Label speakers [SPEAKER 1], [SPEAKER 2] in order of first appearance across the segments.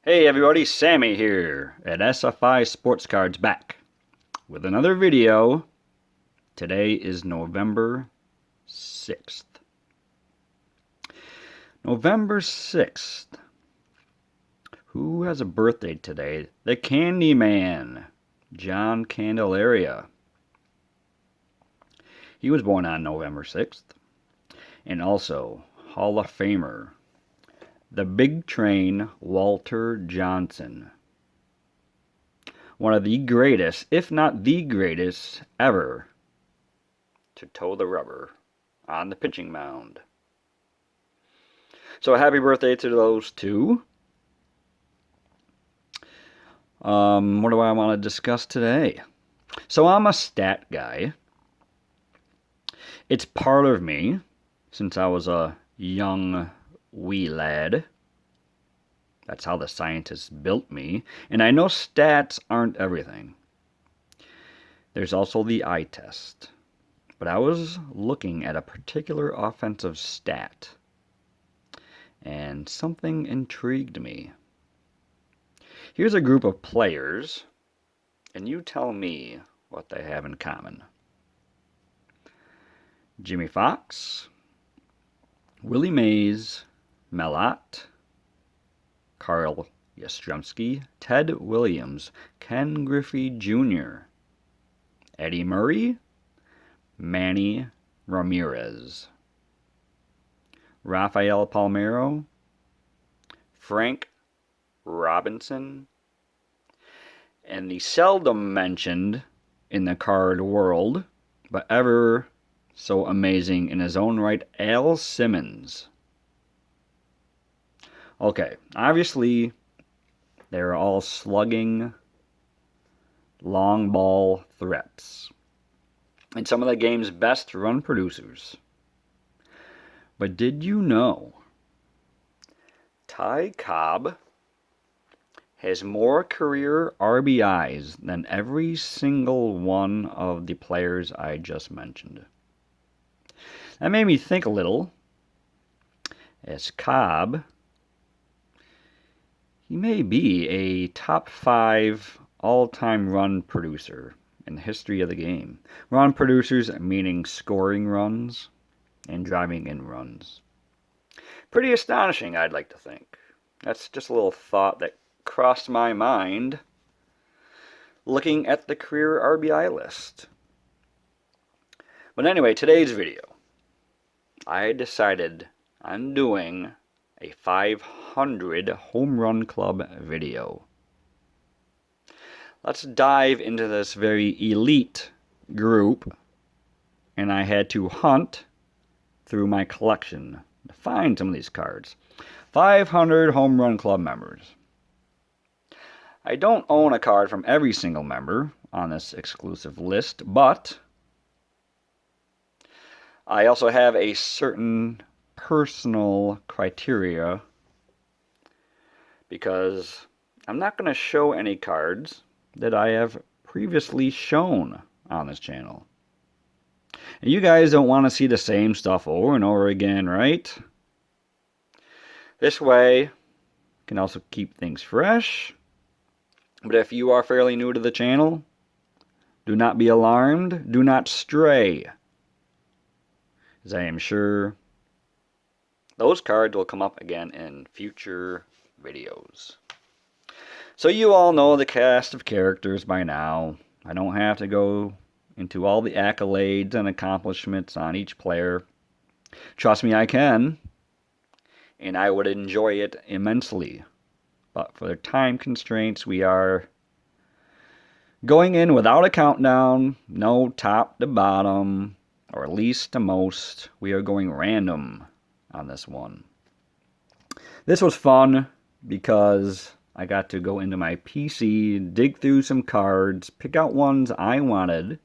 [SPEAKER 1] Hey everybody, Sammy here at SFI Sports Cards back with another video. Today is November 6th. November 6th. Who has a birthday today? The Candyman, John Candelaria. He was born on November 6th. And also, Hall of Famer, the Big Train, Walter Johnson. One of the greatest, if not the greatest, ever to toe the rubber on the pitching mound. So happy birthday to those two. What do I want to discuss today? So I'm a stat guy. It's part of me since I was a young wee lad. That's how the scientists built me. And I know stats aren't everything. There's also the eye test. But I was looking at a particular offensive stat, and something intrigued me. Here's a group of players, and you tell me what they have in common. Jimmie Foxx, Willie Mays, Mel Ott, Carl Yastrzemski, Ted Williams, Ken Griffey Jr., Eddie Murray, Manny Ramirez, Rafael Palmeiro, Frank Robinson, and the seldom mentioned in the card world, but ever so amazing in his own right, Al Simmons. Okay, obviously, they're all slugging, long ball threats, and some of the game's best run producers. But did you know Ty Cobb has more career RBIs than every single one of the players I just mentioned? That made me think a little, as Cobb, he may be a top 5 all-time run producer in the history of the game. Run producers meaning scoring runs and driving in runs. Pretty astonishing, I'd like to think. That's just a little thought that crossed my mind looking at the career RBI list. But anyway, today's video, I decided I'm doing a 500 home run club video. Let's dive into this very elite group, and I had to hunt through my collection to find some of these cards. 500 home run club members. I don't own a card from every single member on this exclusive list, but I also have a certain personal criteria because I'm not going to show any cards that I have previously shown on this channel. And you guys don't want to see the same stuff over and over again, right? This way, you can also keep things fresh. But if you are fairly new to the channel, do not be alarmed, do not stray, as I am sure those cards will come up again in future videos. So you all know the cast of characters by now. I don't have to go into all the accolades and accomplishments on each player. Trust me, I can. And I would enjoy it immensely. But for the time constraints, we are going in without a countdown. No top to bottom, or least to most. We are going random on this one. This was fun because I got to go into my PC, dig through some cards, pick out ones I wanted,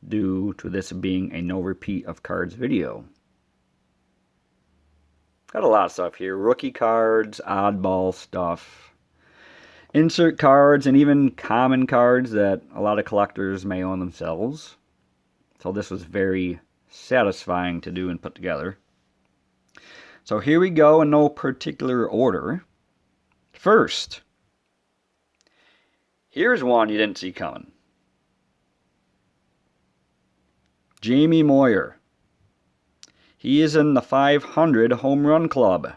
[SPEAKER 1] due to this being a no repeat of cards video. Got a lot of stuff here. Rookie cards, oddball stuff, insert cards, and even common cards that a lot of collectors may own themselves. So this was very satisfying to do and put together. So here we go in no particular order. First, here's one you didn't see coming. Jamie Moyer. He is in the 500 home run club.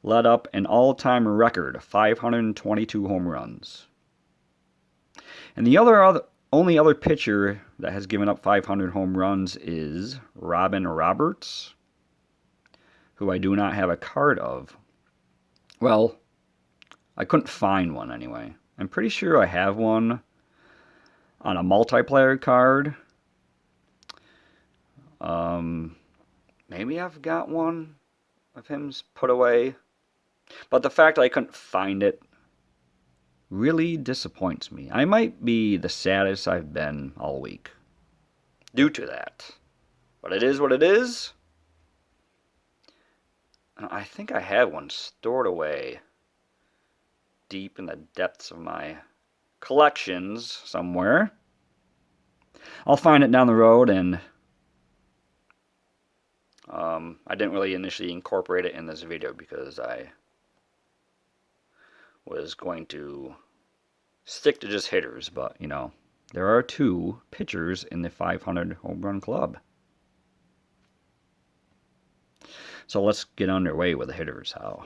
[SPEAKER 1] Led up an all-time record, 522 home runs. And the only other pitcher that has given up 500 home runs is Robin Roberts, who I do not have a card of. Well, I couldn't find one anyway. I'm pretty sure I have one on a multiplayer card. Maybe I've got one of him put away. But the fact that I couldn't find it really disappoints me. I might be the saddest I've been all week due to that. But it is what it is. I think I have one stored away deep in the depths of my collections somewhere. I'll find it down the road, and I didn't really initially incorporate it in this video because I was going to stick to just hitters, but you know, there are 2 pitchers in the 500 home run club. So let's get underway with the hitters. How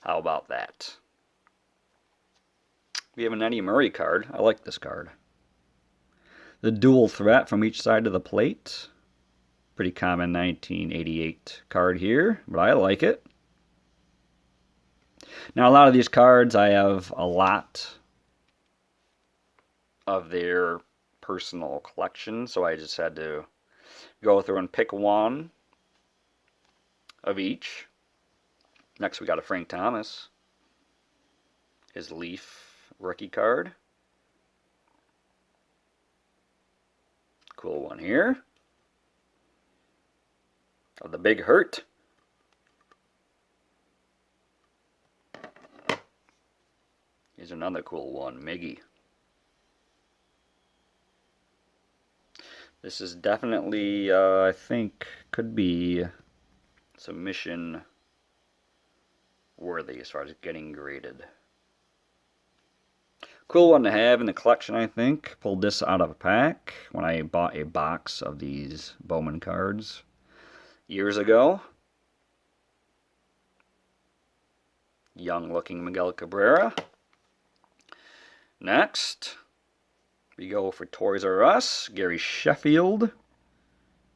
[SPEAKER 1] about that? We have an Eddie Murray card. I like this card. The dual threat from each side of the plate. Pretty common 1988 card here, but I like it. Now, a lot of these cards, I have a lot of their personal collection, so I just had to go through and pick one of each. Next, we got a Frank Thomas, his Leaf rookie card. Cool one here. Of the Big Hurt. Here's another cool one, Miggy. This is definitely, I think, could be submission worthy as far as getting graded. Cool one to have in the collection, I think. Pulled this out of a pack when I bought a box of these Bowman cards years ago. Young looking Miguel Cabrera. Next, we go for Toys R Us. Gary Sheffield,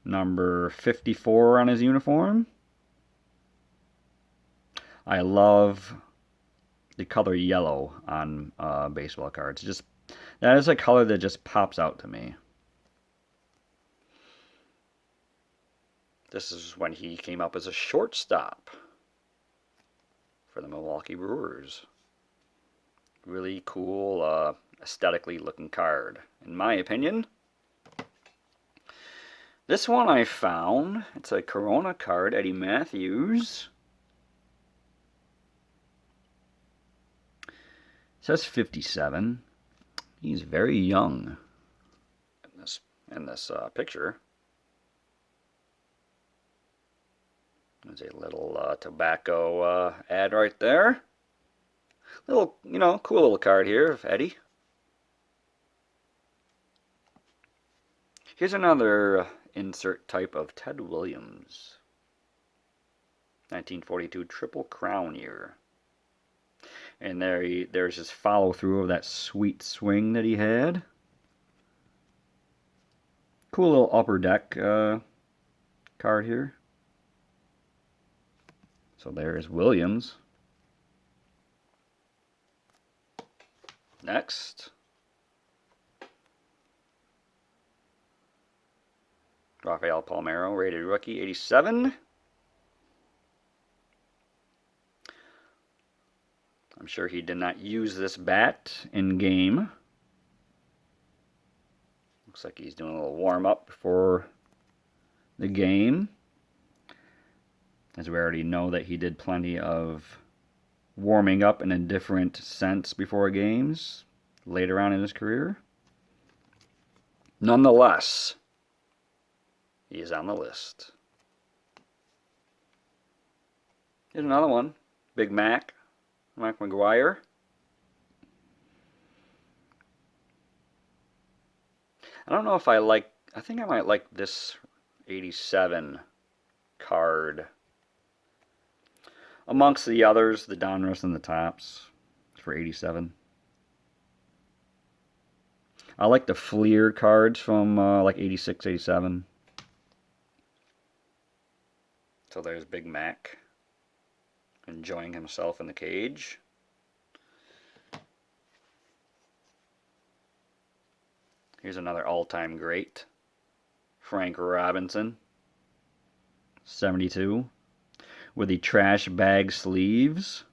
[SPEAKER 1] number 54 on his uniform. I love the color yellow on baseball cards. That is a color that just pops out to me. This is when he came up as a shortstop for the Milwaukee Brewers. Really cool, aesthetically looking card, in my opinion. This one I found. It's a Corona card, Eddie Matthews. It says 57. He's very young in this picture. There's a little tobacco ad right there. Little, cool little card here of Eddie. Here's another insert type of Ted Williams. 1942 Triple Crown year. And there's his follow through of that sweet swing that he had. Cool little upper deck card here. So there's Williams. Next, Rafael Palmeiro, rated rookie, 87. I'm sure he did not use this bat in game. Looks like he's doing a little warm up before the game. As we already know that he did plenty of warming up in a different sense before games later on in his career. Nonetheless, he is on the list. Here's another one. Big Mac, Mike McGuire. I don't know if I like, I think I might like this 87 card amongst the others, the Donruss and the Topps for 87. I like the Fleer cards from like 86, 87. So there's Big Mac enjoying himself in the cage. Here's another all-time great, Frank Robinson, 72, with the trash bag sleeves,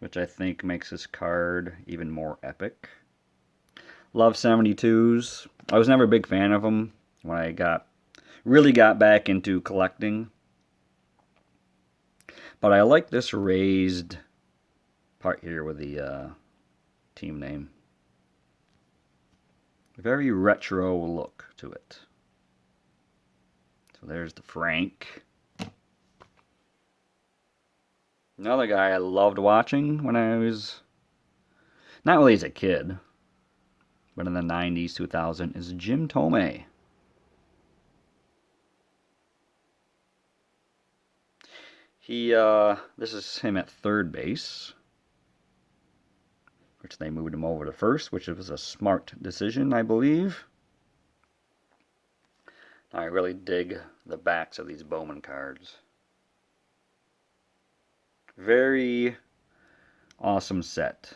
[SPEAKER 1] which I think makes this card even more epic. Love 72s. I was never a big fan of them when I really got back into collecting. But I like this raised part here with the team name. Very retro look to it. So there's the Frank. Another guy I loved watching when I was, not really as a kid, but in the 90s, 2000, is Jim Thome. This is him at third base, which they moved him over to first, which was a smart decision, I believe. I really dig the backs of these Bowman cards. Very awesome set.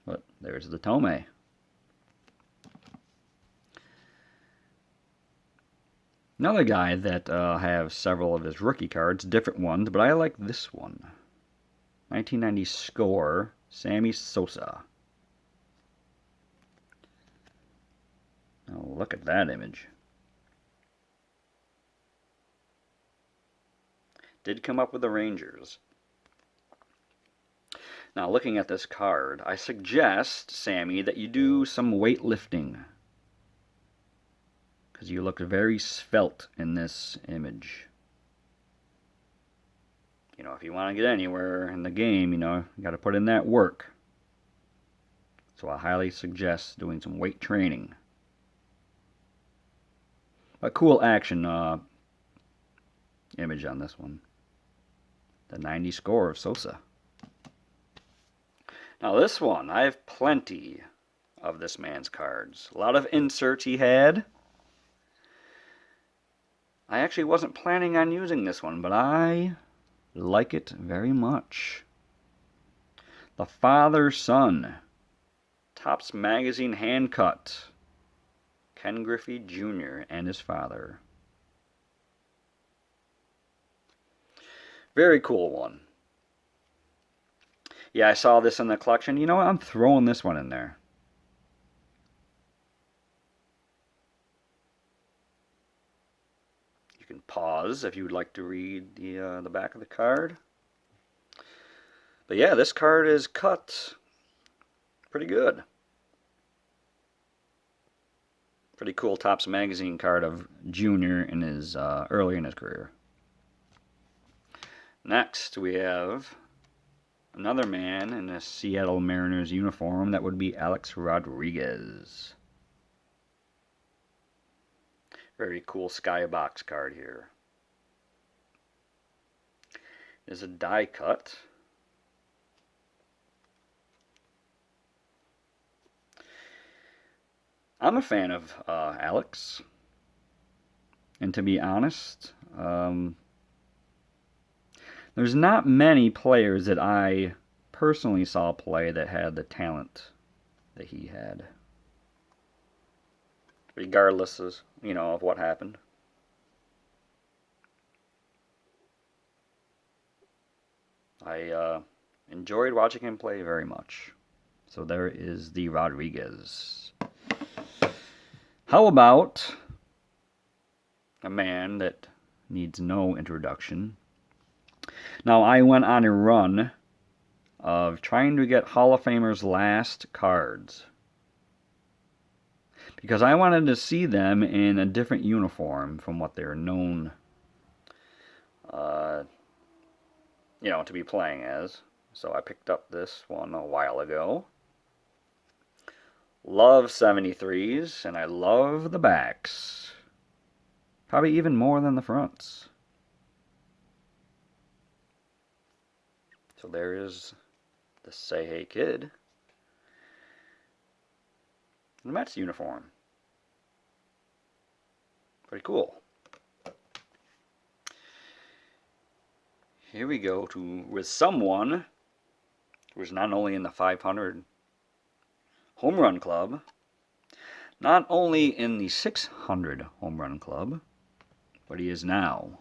[SPEAKER 1] But there's the Thome. Another guy that have several of his rookie cards, different ones, but I like this one. 1990 score, Sammy Sosa. Oh, look at that image. Did come up with the Rangers. Now, looking at this card, I suggest, Sammy, that you do some weightlifting, because you look very svelte in this image. You know, if you want to get anywhere in the game, you know, you got to put in that work. So I highly suggest doing some weight training. A cool action image on this one. The 90 score of Sosa. Now this one, I have plenty of this man's cards. A lot of inserts he had. I actually wasn't planning on using this one, but I like it very much. The Father-Son. Topps Magazine hand cut. Ken Griffey Jr. and his father. Very cool one. Yeah, I saw this in the collection. You know what? I'm throwing this one in there. You can pause if you would like to read the back of the card. But yeah, this card is cut pretty good. Pretty cool Topps Magazine card of Junior in his early in his career. Next, we have another man in a Seattle Mariners uniform. That would be Alex Rodriguez. Very cool skybox card here. There's a die cut. I'm a fan of Alex. And to be honest, there's not many players that I personally saw play that had the talent that he had. Regardless of, of what happened. I enjoyed watching him play very much. So there is the Rodriguez. How about a man that needs no introduction? Now, I went on a run of trying to get Hall of Famers' last cards, because I wanted to see them in a different uniform from what they're known you know, to be playing as. So I picked up this one a while ago. Love 73s, and I love the backs. Probably even more than the fronts. So there is the Say Hey Kid. The Mets uniform. Pretty cool. Here we go with someone who is not only in the 500 home run club, not only in the 600 home run club, but he is now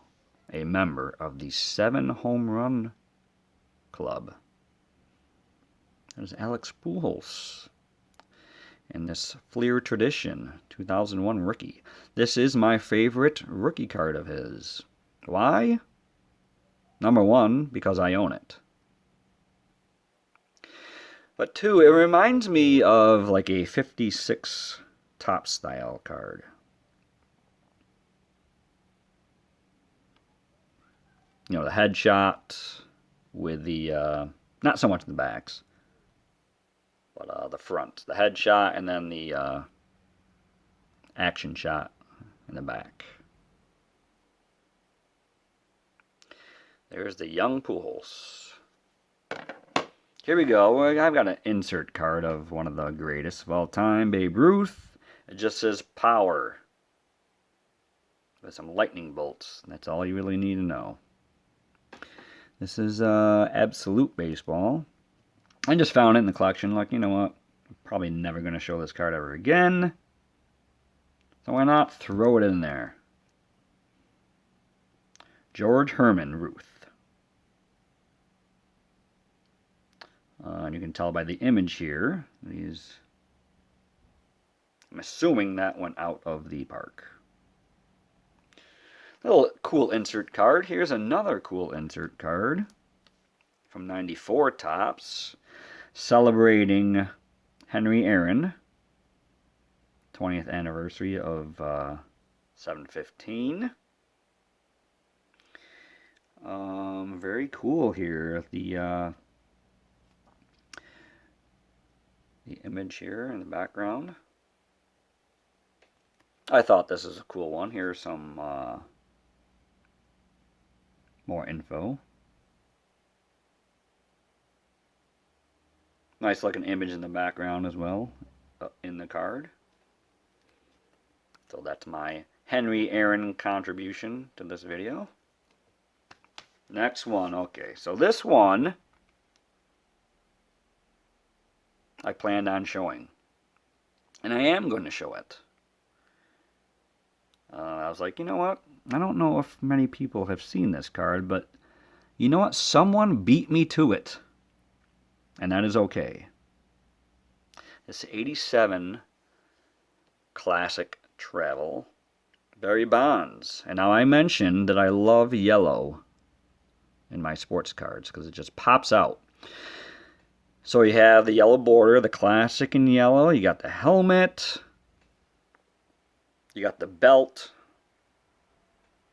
[SPEAKER 1] a member of the 7 home run club. There's Alex Pujols in this Fleer Tradition 2001 rookie. This is my favorite rookie card of his. Why? Number one, because I own it. But two, it reminds me of like a 56 top style card. You know, the headshot with the, not so much the backs, but the front. The headshot and then the action shot in the back. There's the young Pujols. Here we go. I've got an insert card of one of the greatest of all time, Babe Ruth. It just says power. With some lightning bolts. That's all you really need to know. This is Absolute Baseball. I just found it in the collection. Like, you know what? I'm probably never going to show this card ever again. So why not throw it in there? George Herman Ruth. And you can tell by the image here, I'm assuming that went out of the park. Little cool insert card. Here's another cool insert card from 94 Topps, celebrating Henry Aaron, 20th anniversary of 7/15. Very cool here. The image here in the background. I thought this is a cool one. Here's some more info. Nice looking image in the background as well in the card. So that's my Henry Aaron contribution to this video. Next one. Okay, so this one I planned on showing. And I am going to show it. I was like, you know what? I don't know if many people have seen this card, but you know what? Someone beat me to it. And that is okay. This 87 Classic Travel Barry Bonds. And now I mentioned that I love yellow in my sports cards because it just pops out. So you have the yellow border, the classic in yellow. You got the helmet. You got the belt.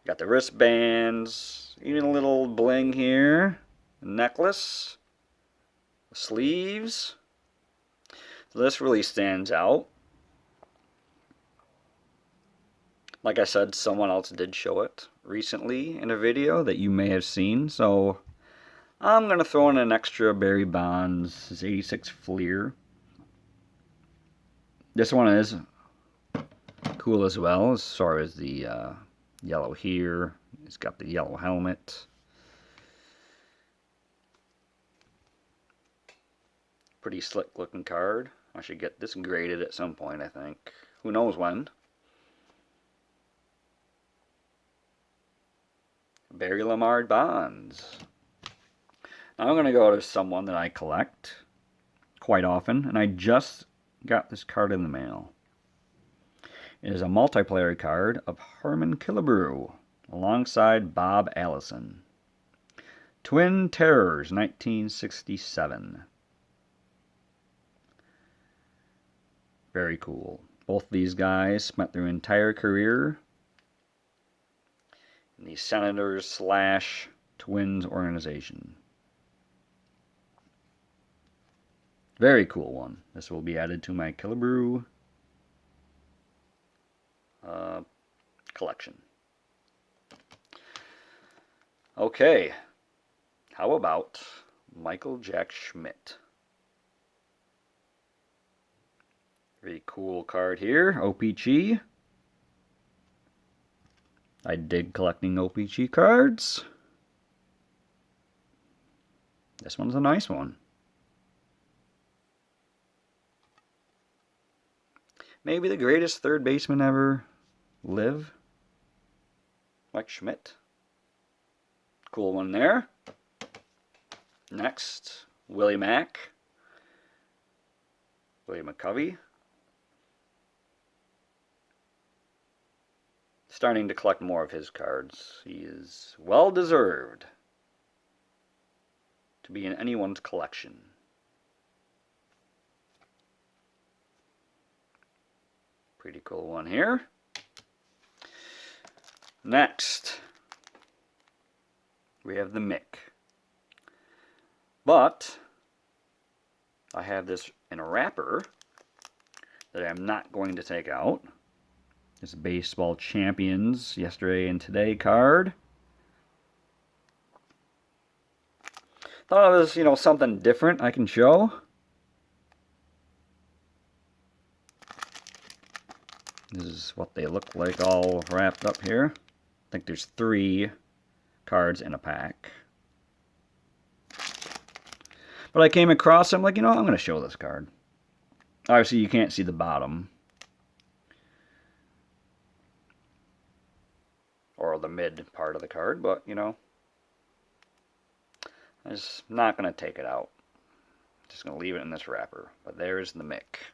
[SPEAKER 1] You got the wristbands. Even a little bling here. A necklace. The sleeves. So this really stands out. Like I said, someone else did show it recently in a video that you may have seen. So I'm going to throw in an extra Barry Bonds. This 86 Fleer. This one is cool as well, as far as the yellow here. It's got the yellow helmet. Pretty slick looking card. I should get this graded at some point, I think. Who knows when. Barry Lamar Bonds. Now I'm going to go to someone that I collect quite often, and I just got this card in the mail. It is a multiplayer card of Harmon Killebrew alongside Bob Allison. Twin Terrors, 1967. Very cool. Both these guys spent their entire career in the Senators/Twins organization. Very cool one. This will be added to my Killebrew collection. Okay, how about Michael Jack Schmidt? Very cool card here, OPC. I dig collecting OPC cards. This one's a nice one. Maybe the greatest third baseman ever live. Mike Schmidt. Cool one there. Next, Willie Mack. Willie McCovey. Starting to collect more of his cards. He is well deserved to be in anyone's collection. Pretty cool one here. Next, we have the Mick. But I have this in a wrapper that I'm not going to take out. This Baseball Champions Yesterday and Today card. Thought it was, something different I can show. This is what they look like all wrapped up here. I think there's 3 cards in a pack. But I came across them like, I'm going to show this card. Obviously, you can't see the bottom. Or the mid part of the card, but, I'm just not going to take it out. Just going to leave it in this wrapper. But there's the Mick.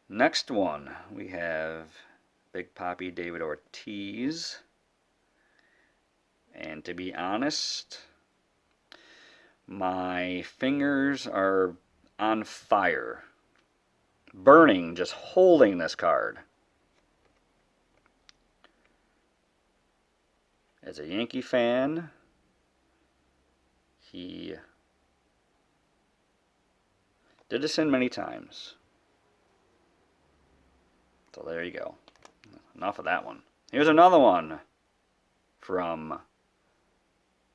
[SPEAKER 1] Next one, we have Big Papi David Ortiz. And to be honest, my fingers are on fire. Burning just holding this card. As a Yankee fan, he did this in many times. So there you go. Enough of that one. Here's another one from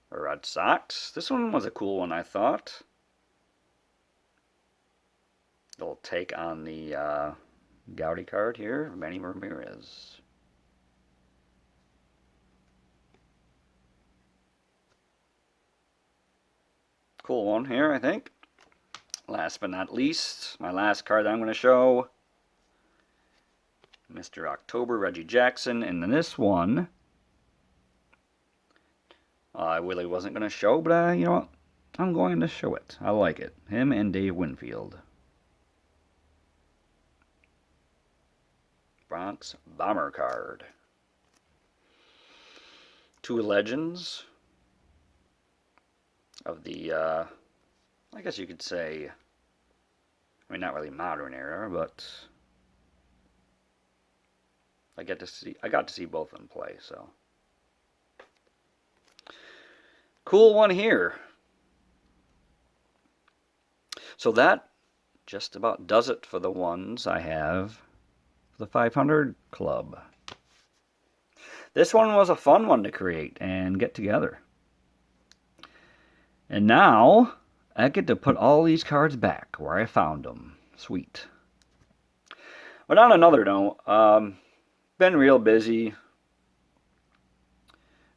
[SPEAKER 1] Red Sox. This one was a cool one, I thought. Little take on the Gaudy card here, Manny Ramirez. Cool one here, I think. Last but not least, my last card that I'm going to show. Mr. October, Reggie Jackson. And in this one, I really wasn't going to show, but you know what? I'm going to show it. I like it. Him and Dave Winfield. Bronx Bomber card. 2 legends of the, I guess you could say, I mean, not really modern era, but I got to see both of them play, so. Cool one here. So that just about does it for the ones I have for the 500 Club. This one was a fun one to create and get together. And now I get to put all these cards back where I found them. Sweet. But on another note, been real busy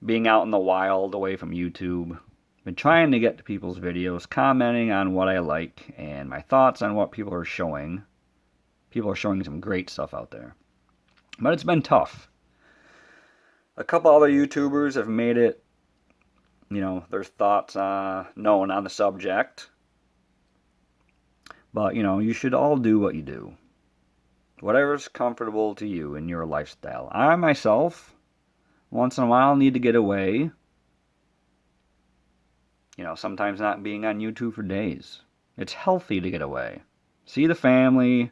[SPEAKER 1] being out in the wild away from YouTube. Been trying to get to people's videos, commenting on what I like and my thoughts on what people are showing. People are showing some great stuff out there. But it's been tough. A couple other YouTubers have made it, their thoughts known on the subject. But, you should all do what you do. Whatever's comfortable to you in your lifestyle. I, myself, once in a while need to get away. Sometimes not being on YouTube for days. It's healthy to get away. See the family.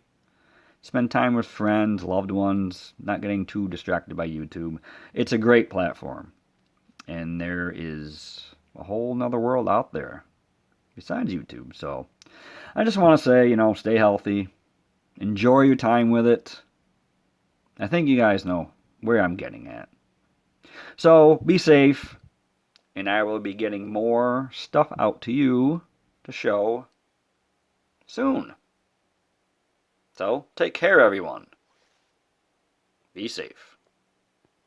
[SPEAKER 1] spend time with friends, loved ones, not getting too distracted by YouTube. It's a great platform. And there is a whole nother world out there besides YouTube. So I just want to say, stay healthy. Enjoy your time with it. I think you guys know where I'm getting at. So be safe. And I will be getting more stuff out to you to show soon. So take care, everyone. Be safe.